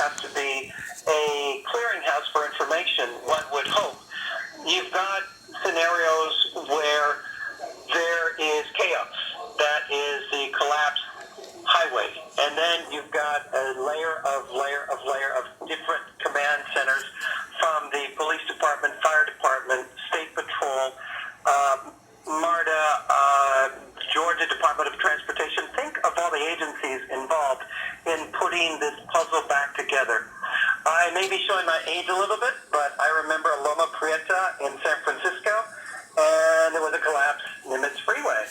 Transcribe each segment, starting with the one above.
has to be a clearinghouse for information, one would hope. You've got scenarios where there is chaos. That is the collapsed highway. And then you've got a layer of different command centers from the police department, fire department, state patrol, MARTA, Georgia Department of Transportation. Think of all the agencies involved in putting this puzzle back together. I may be showing my age a little bit, but I remember Loma Prieta in San Francisco, and there was a collapse in Nimitz Freeway.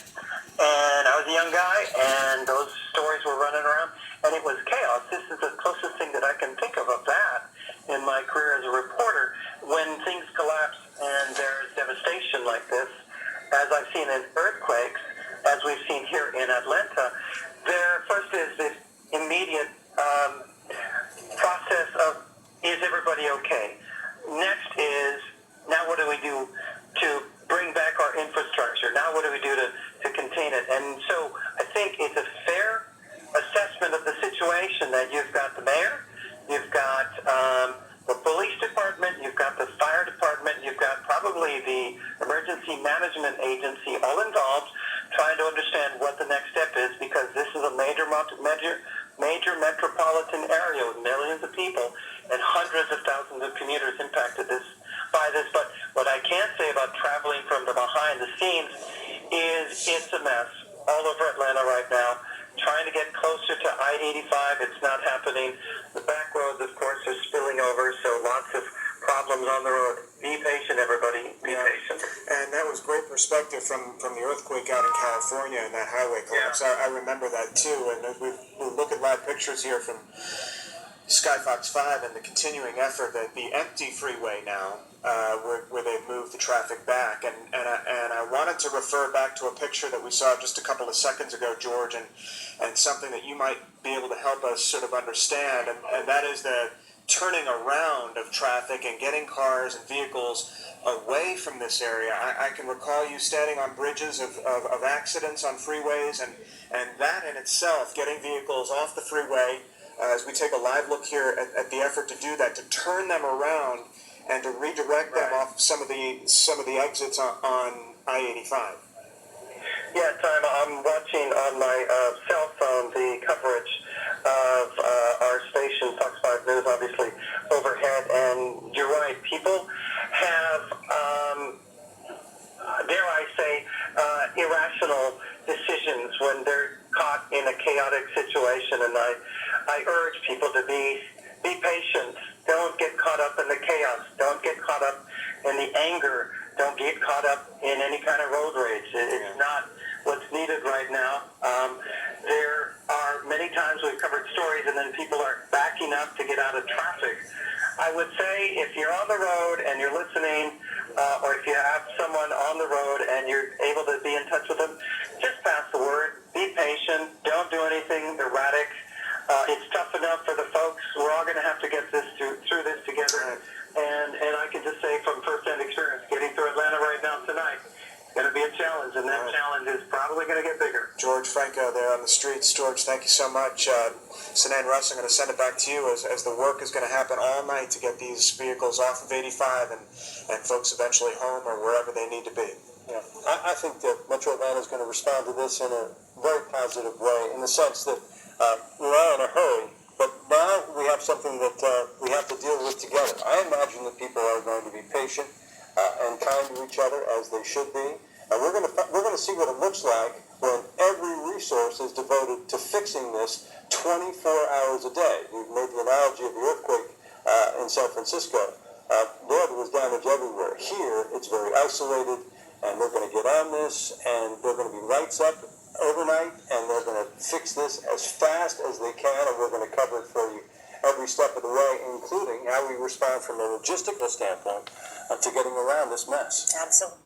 And I was a young guy, and those stories were running around, and it was chaos. This is the closest thing that I can think of that in my career as a reporter. When things collapse and there's devastation like this, as I've seen in earthquakes, as we've seen here in Atlanta, there first is this immediate process of, is everybody okay? Next is, now what do we do to bring back our infrastructure? Now what do we do to contain it? And so I think it's a fair assessment of the situation that you've got the mayor, you've got the police department, you've got the fire department, you've got probably the emergency management agency all involved, trying to understand what the next step is, because this is a major metropolitan area with millions of people and hundreds of thousands of commuters impacted by this. But what I can say about traveling from the behind the scenes is it's a mess all over Atlanta right now. Trying to get closer to I-85, it's not happening. The back roads, of course, are spilling over, so lots of problems on the road. Be patient, everybody. Be patient. And that was great perspective from the earthquake out in California and that highway collapse. Yeah. I remember that too. And as we look at live pictures here from Skyfox 5 and the continuing effort that the empty freeway now, where they've moved the traffic back. And I wanted to refer back to a picture that we saw just a couple of seconds ago, George, and something that you might be able to help us sort of understand, and that is the turning around of traffic and getting cars and vehicles away from this area. I can recall you standing on bridges of accidents on freeways, and that in itself, getting vehicles off the freeway, as we take a live look here at the effort to do that, to turn them around and to redirect them off some of the exits on I-85. Yeah, I'm watching on my cell phone the coverage of our station, Fox 5 News, obviously, overhead, and you're right, people have, dare I say, irrational decisions when they're caught in a chaotic situation, and I urge people to be patient. Don't get caught up in the chaos. Don't get caught up in the anger. Don't get caught up in any kind of road rage. It's not what's needed right now. There are many times we've covered stories and then people are backing up to get out of traffic. I would say if you're on the road and you're listening, or if you have someone on the road and you're able to be in touch with them, just pass the word. Be patient. Don't do anything erratic. It's tough enough for the folks. We're all going to have to get through this together. And I can just say from first-hand experience, getting through Atlanta right now tonight, it's going to be a challenge, and that challenge is probably going to get bigger. George Franco there on the streets. George, thank you so much. Sinan Russ, I'm going to send it back to you as the work is going to happen all night to get these vehicles off of 85 and folks eventually home or wherever they need to be. Yeah, I think that Metro Atlanta is going to respond to this in a very positive way, in the sense that we're all in a hurry, but now we have something that we have to deal with together. I imagine that people are going to be patient and kind to each other, as they should be. And we're going to see what it looks like when every resource is devoted to fixing this 24 hours a day. You've made the analogy of the earthquake in San Francisco. There was damage everywhere. Here, it's very isolated, and they're going to get on this, and they're going to be lights up overnight, and they're going to fix this as fast as they can, and we're going to cover it for you every step of the way, including how we respond from a logistical standpoint to getting around this mess. Absolutely.